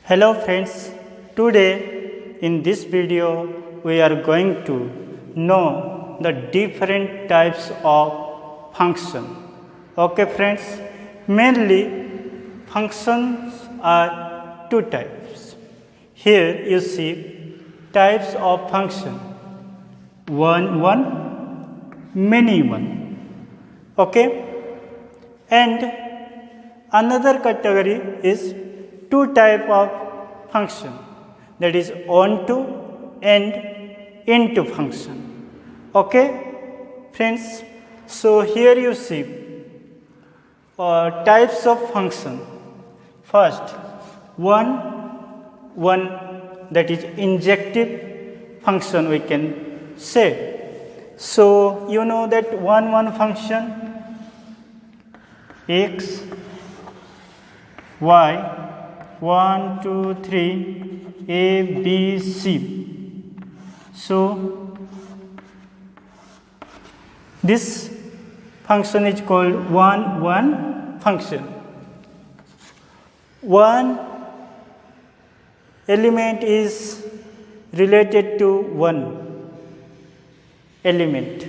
Hello friends, today in this video we are going to know the different types of function. Okay friends, mainly functions are two types. Here you see types of function, one, many one. Okay, and another category is two type of function, that is onto and into function. Okay friends, so here you see types of function. First, one that is injective function we can say. So you know that one function x y 1 2 3 a b c. So this function is called one function. One element is related to one element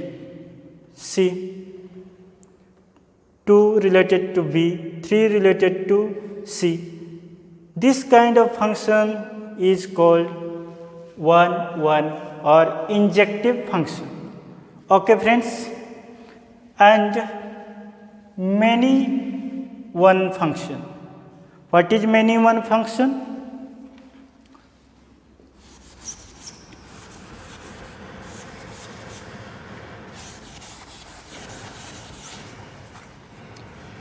c, 2 related to b, 3 related to c. This kind of function is called one or injective function. Okay friends, and many one function. What is many one function?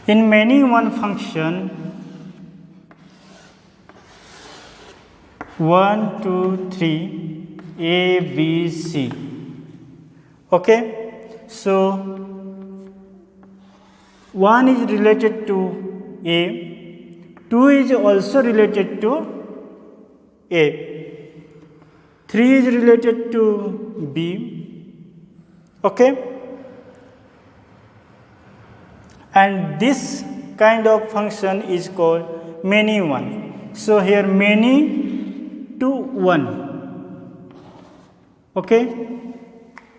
In many one function, 1 2 3 a b c. Okay, so 1 is related to a, 2 is also related to a, 3 is related to b. Okay, and this kind of function is called many one. So here many to one. Okay,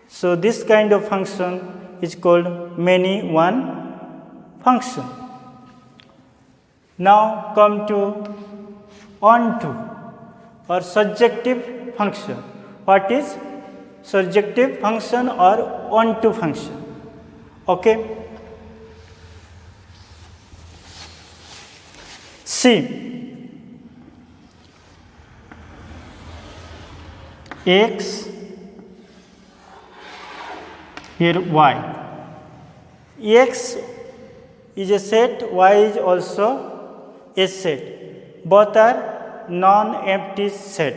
so this kind of function is called many one function. Now come to onto or surjective function. What is surjective function or onto function? Okay, see, x, here y. X is a set, y is also a set. Both are non-empty set.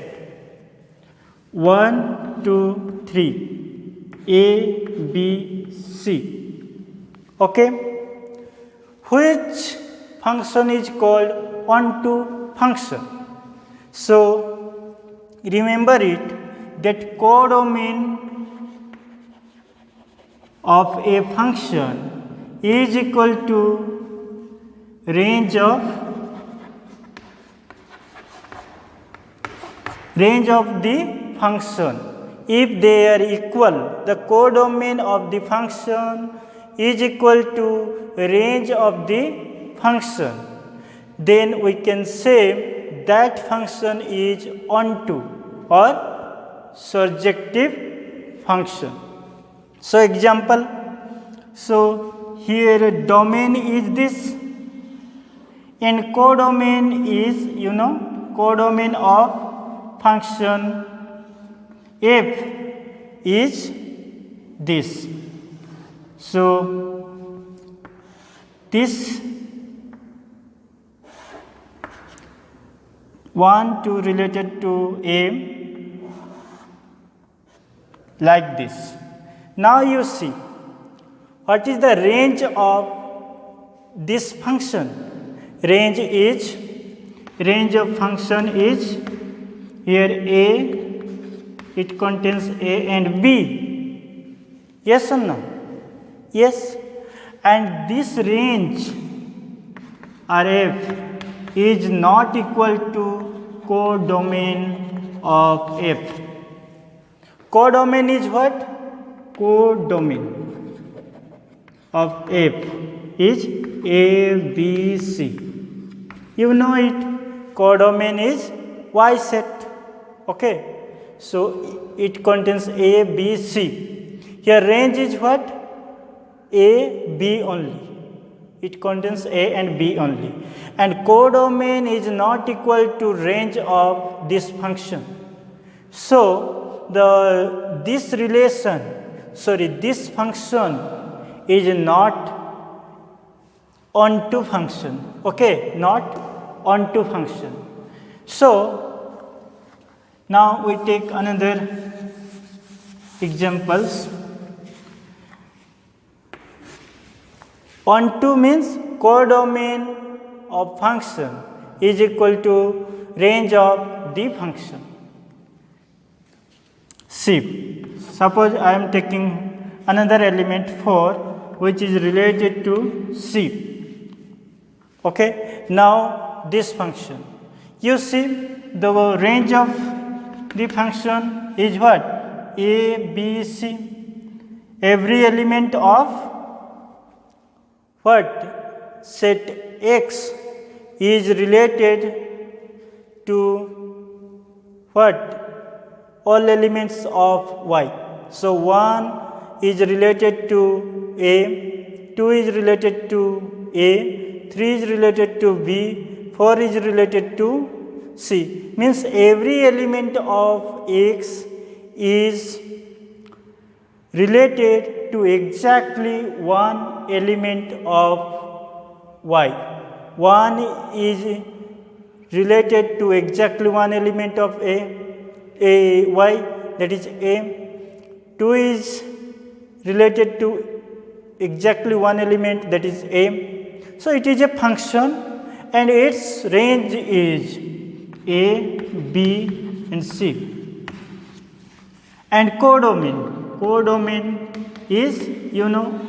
1 2 3 a b c. Okay, which function is called onto function? So remember it, that codomain of a function is equal to range of the function. If they are equal, the codomain of the function is equal to range of the function, then we can say that function is onto or surjective function. So example, so here domain is this, and codomain is, codomain of function f is this. So this 1 2 related to a, like this. Now you see what is the range of this function. Range of function is here a, it contains a and b. Yes or no? Yes, and this range Rf is not equal to codomain of F. Codomain is what? Codomain of F is A, B, C. You know it. Codomain is Y set. Okay. So it contains A, B, C. Here range is what? A, B only. It contains A and B only. And codomain is not equal to range of this function. So this function is not onto function. Okay, not onto function. So now we take another examples. Onto means codomain of function is equal to range of the function. See, suppose I am taking another element 4 which is related to C. Okay, now this function. You see the range of the function is what? A, B, C. Every element of what? Set X is related to what? All elements of Y. So 1 is related to A, 2 is related to A, 3 is related to B, 4 is related to C. Means every element of X is related to exactly one element of Y. 1 is related to exactly one element of Y, that is A. 2 is related to exactly one element, that is A. So it is a function and its range is A, B and C. And codomain is, you know,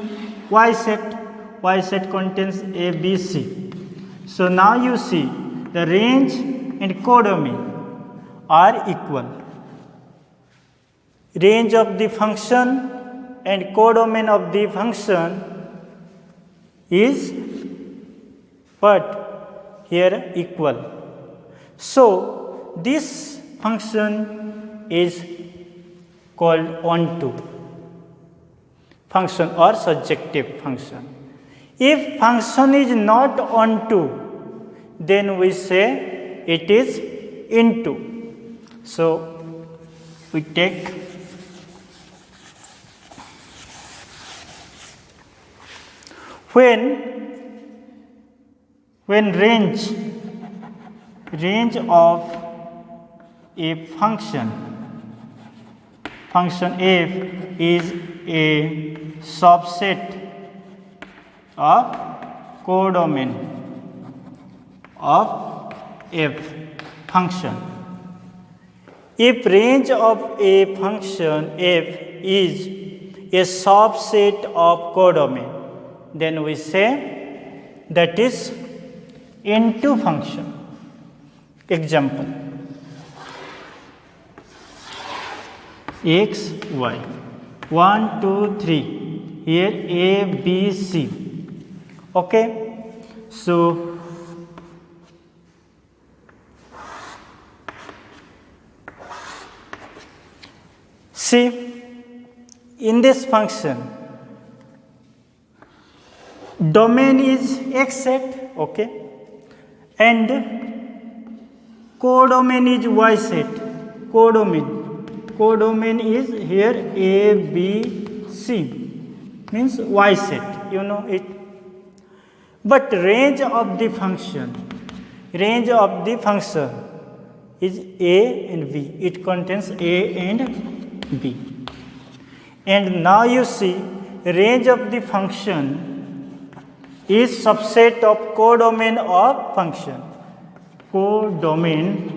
Y set. Y set contains A, B, C. So now you see the range and codomain are equal. Range of the function and codomain of the function is what? Here equal. So this function is called onto function or surjective function. If function is not onto, then we say it is into. So we take when range of a function f is a subset of codomain of f function. If range of a function f is a subset of codomain, then we say that is into function. Example: x, y, 1, 2, 3. Here A, B, C. Okay, so see, in this function, domain is X set, okay, and codomain is Y set. Codomain is here A, B, C, means Y set, you know it. But range of the function is A and B. It contains A and B. And now you see, range of the function is subset of codomain of function. Codomain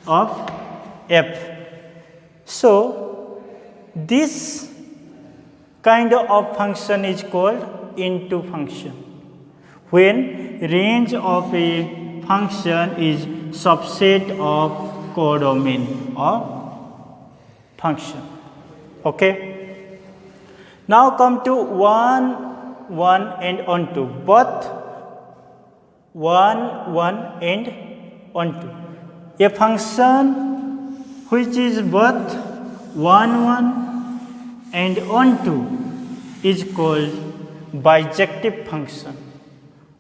of F. So this kind of function is called into function. When range of a function is subset of codomain of function. Okay. Now come to 1, 1 and onto, both 1, 1 and onto. A function which is both 1, 1 and onto is called bijective function.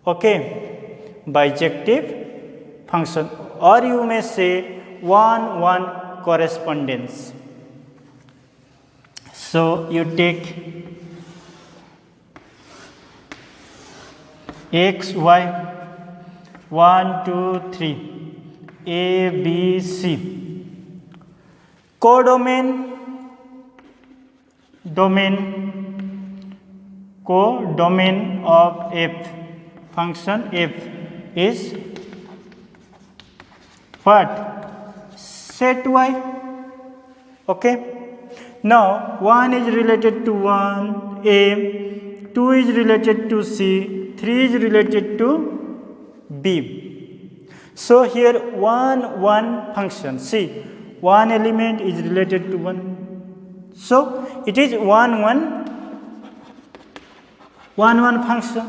Okay, bijective function, or you may say 1, 1 correspondence. So you take x, y, 1, 2, 3, a, b, c. Codomain, codomain of f, function f is what? Set y. Okay. Now 1 is related to 1 a, 2 is related to c, 3 is related to b. So here 1, 1 function, see, one element is related to 1. So it is 1, 1 function.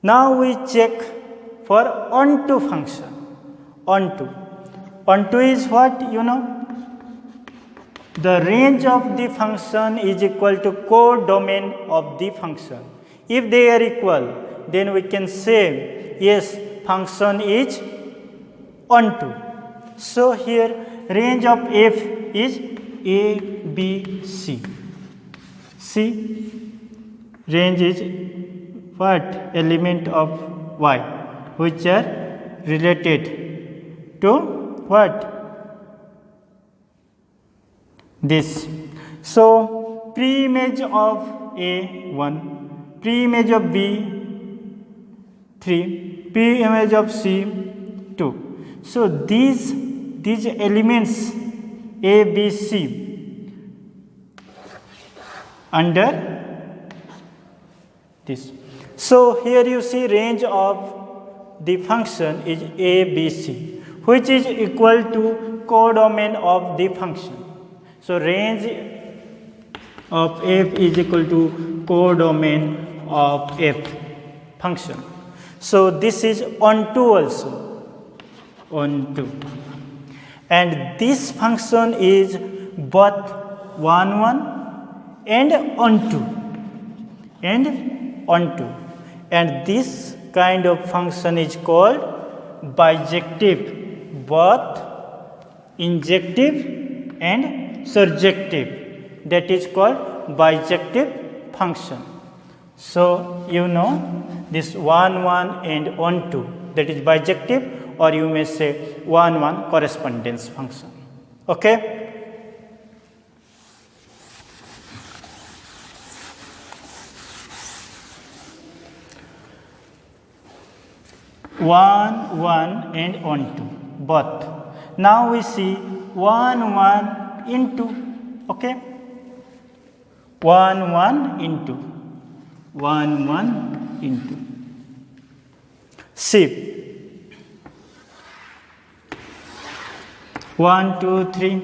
Now we check for onto function. Onto is what? You know, the range of the function is equal to codomain of the function. If they are equal, then we can say yes, function is onto. So here range of f is a, b, c. See, range is what? Element of y, which are related to what? This. So pre-image of a 1, pre-image of b 3, pre-image of c 2. So these elements a, b, c under this. So here you see range of the function is a, b, c, which is equal to codomain of the function. So range of f is equal to codomain of f function. So this is onto also, onto, and this function is both 1, 1 and onto, and this kind of function is called bijective, both injective and surjective. That is called bijective function. So you know this 1, 1 and onto, that is bijective, or you may say 1, 1 correspondence function. Okay. One, 1 and onto, both. Now we see 1, 1 into. Okay, 1, 1 into, 1, 1 into. See, 1, 2, 3,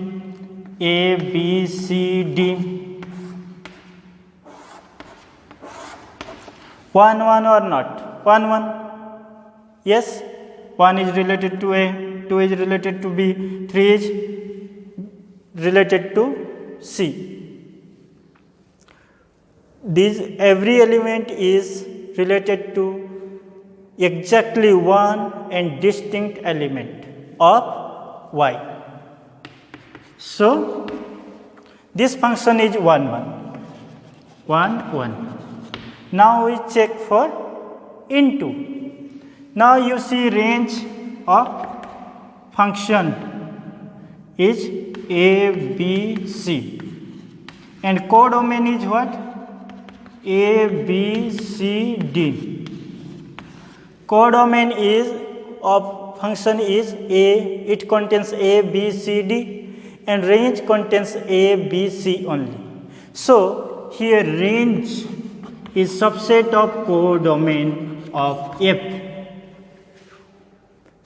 a, b, c, d. 1, 1 or not? 1, 1. Yes, 1 is related to a, 2 is related to b, 3 is related to c. Every element is related to exactly one and distinct element of y. So this function is 1, 1. Now we check for into. Now you see range of function is a, b, c, and codomain is what? A, b, c, d. Codomain is of function is a, it contains a, b, c, d, and range contains a, b, c only. So here range is subset of codomain of f.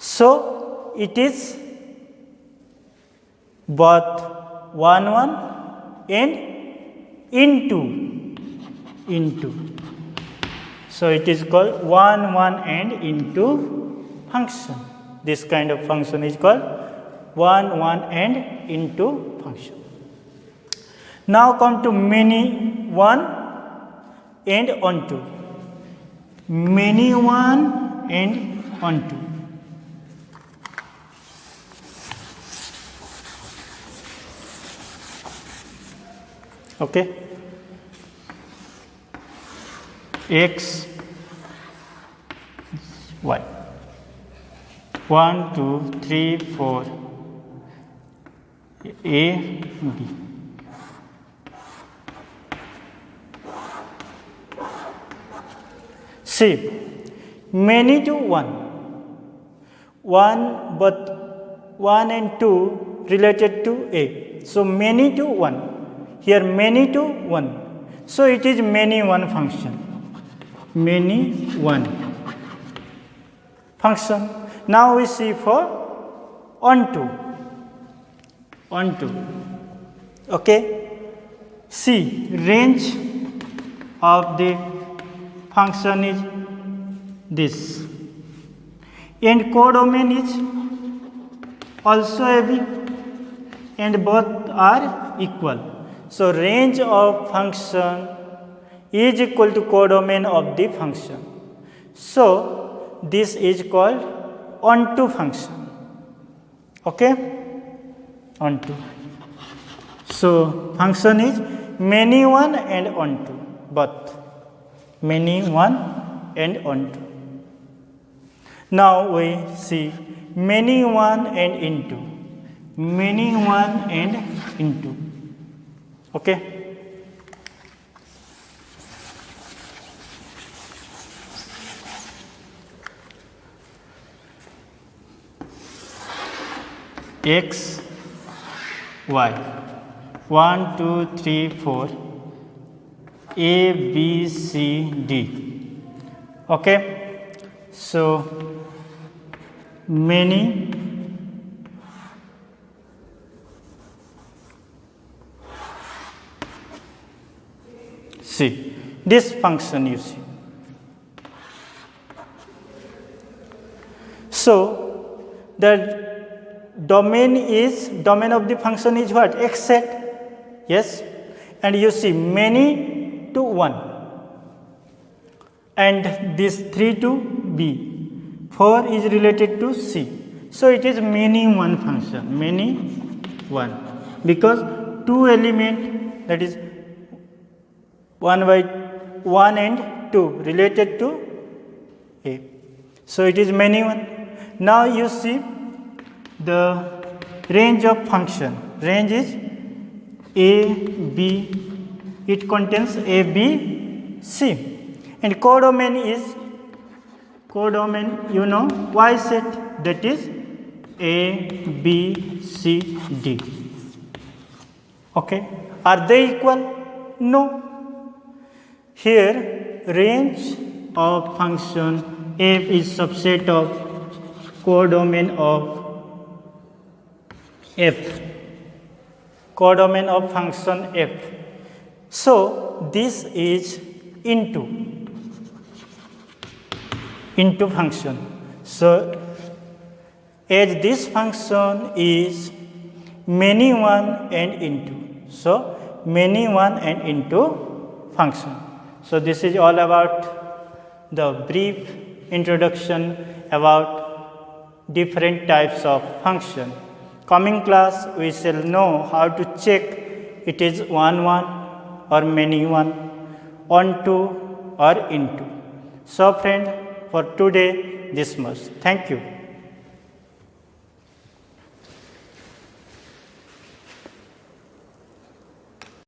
So it is both 1 1 and into. So it is called 1 1 and into function. This kind of function is called 1 1 and into function. Now come to many 1 and onto. Many 1 and onto. Okay. X, Y. 1 2 3 4 A, B. See, many to 1. 1 but 1 and 2 related to A. So many to 1. Here many to 1. So it is many 1 function. Many 1 function. Now we see for onto. Okay. See, range of the function is this, and codomain is also AB, and both are equal. So range of function is equal to codomain of the function. So this is called onto function. Okay, onto. So function is many 1 and onto, both many 1 and onto. Now we see many 1 and into. Many 1 and into. Okay. X, Y. 1 2 3 4 A, B, C, D. Okay. So many see this function you see. So the domain of the function is what? X set. Yes, and you see many to 1, and this 3 to B, 4 is related to C. So it is many 1 function, many 1, because 2 element, that is 1 by 1 and 2 related to A. So it is many 1. Now you see the range of function. Range is A, B, it contains A, B, C, and codomain is you know Y set, that is A, B, C, D. Okay, are they equal? No. Here range of function F is subset of codomain of F. Codomain of function F. So this is into function. So as this function is many 1 and into, so many 1 and into function. So this is all about the brief introduction about different types of function. Coming class we shall know how to check it is 1 1 or many 1, onto or into. So friend, for today this much. Thank you.